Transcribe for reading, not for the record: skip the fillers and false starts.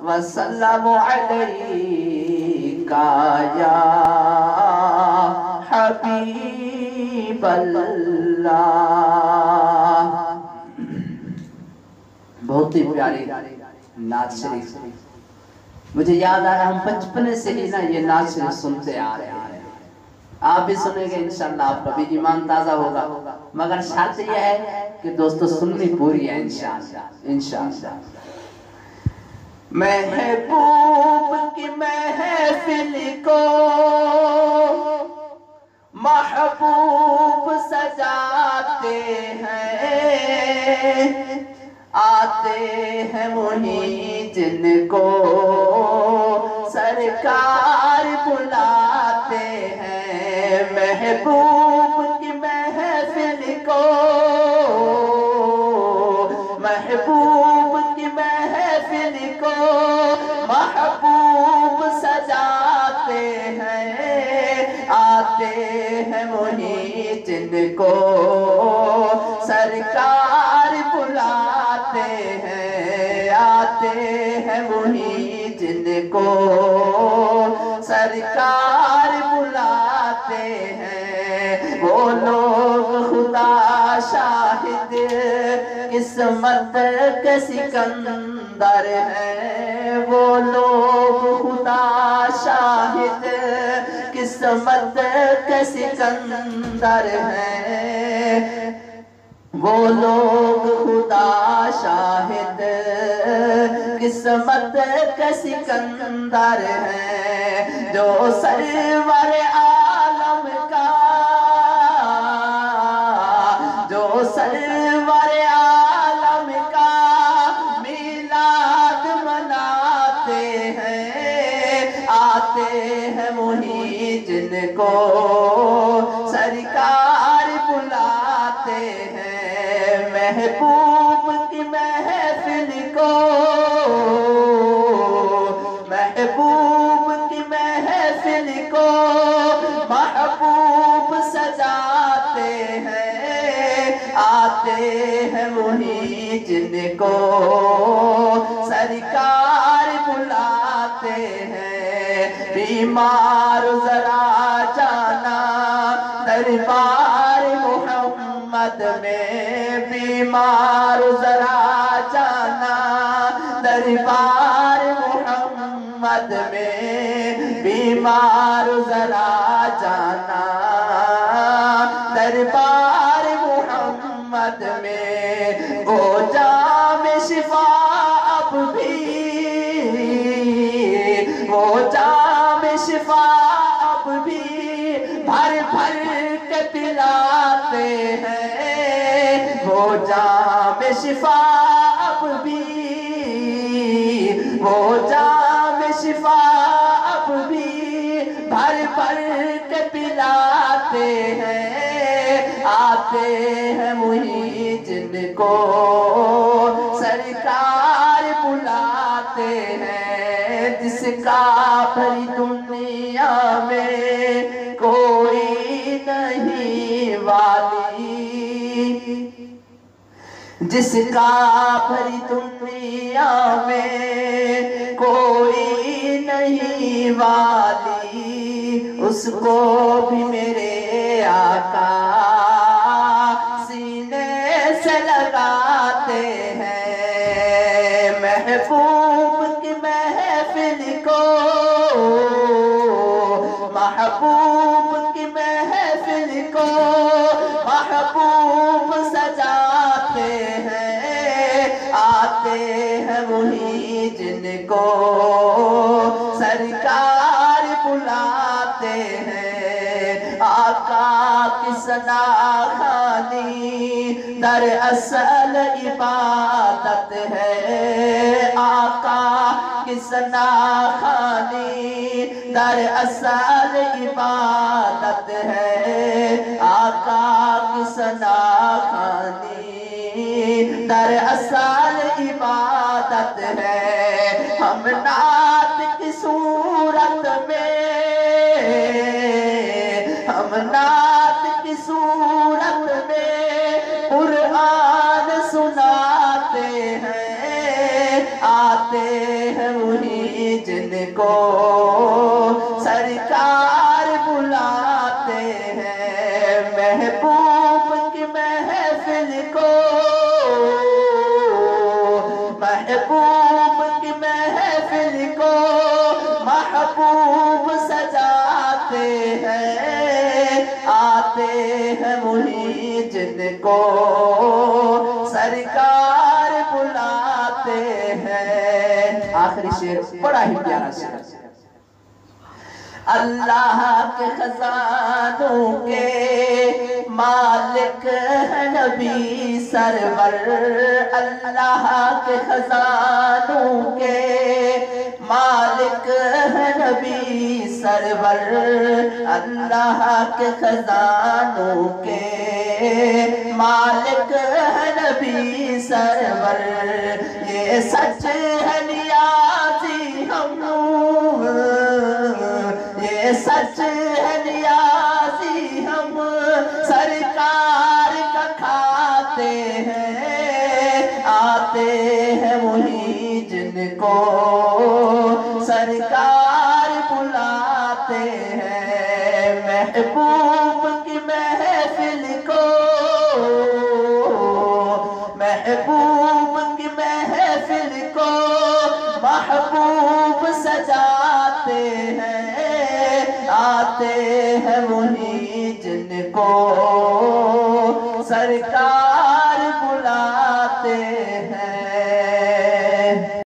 وسلم علیکا یا حبیب اللہ۔ بہت ہی پیاری نعت شریف، مجھے یاد آ رہا ہم بچپنے سے ہی نا یہ نعت شریف سنتے آ رہے ہیں۔ آپ بھی سنیں گے انشاءاللہ، آپ کا بھی ایمان تازہ ہوگا، مگر شرط یہ ہے کہ دوستو سننی پوری ہے انشاءاللہ۔ محبوب کی محفل کو محبوب سجاتے ہیں، آتے ہیں وہی جن کو سرکار بلاتے ہیں۔ محبوب کی محفل کو محبوب کی محفل کو محبوب سجاتے ہیں، آتے ہیں وہی جن کو سرکار بلاتے ہیں، آتے ہیں وہی جن کو سرکار بلاتے ہیں۔ وہ لوگ خدا شاہد قسمت کے سکندر ہیں، وہ لوگ خدا شاہد قسمت کے سکندر ہیں، وہ لوگ خدا شاہد قسمت کے سکندر ہیں، جو سرور عالم کا جو سرور عالم کا میلاد مناتے ہیں، آتے ہیں وہی جن کو سرکار بلاتے ہیں۔ محبوب کی محفل کو محبوب کی محفل کو محبوب سجاتے ہیں، آتے ہیں وہی جن کو سرکار بلاتے ہیں۔ بیمار ذرا جانا دربار محمد میں، بیمار ذرا جانا دربار محمد میں، بیمار ذرا جانا دربار محمد میں، وہ جام شفا اب بھی وہ جام شفا اب بھی بھر بھر کے پلاتے ہیں، وہ جام شفا اب بھی وہ جام شفا اب بھی بھر بھر کے پلاتے ہیں، آتے ہیں وہی جن کو سرکار بلاتے ہیں۔ جس کا بھری دنیا میں کوئی نہیں والی، جس کا بھری دنیا میں کوئی نہیں والی، اس کو بھی میرے آقا سینے سے لگاتے ہیں۔ محبوب کی محفل کو محبوب کی محفل کو محبوب سجاتے ہیں، آتے ہیں وہی جن کو سرکار بلاتے ہیں۔ آقا کی ثنا خوانی دراصل عبادت ہے، آقا کی ثنا خوانی دراصل عبادت ہے، آقا کی ثنا خوانی دراصل عبادت ہے۔ ہم نعت کی صورت میں ہم نعت کی صورت میں قرآن سناتے ہیں، آتے ہیں جن کو سرکار بلاتے ہیں، محبوب کی محفل کو محبوب کی محفل کو محبوب سجاتے ہیں، آتے ہیں وہی جن کو سرکار بلاتے ہیں۔ آخری شعر بڑا ہی پیارا شعر، اللہ کے خزانوں کے مالک ہے نبی سرور، اللہ کے خزانوں کے مالک ہے نبی سرور، اللہ کے خزانوں کے مالک ہے نبی سرور، یہ سچ ہے نیازی ہم، یہ سچ ہے نیازی ہم سرکار کا کھاتے ہیں، آتے ہیں وہی جن کو سرکار بلاتے ہیں، محبوب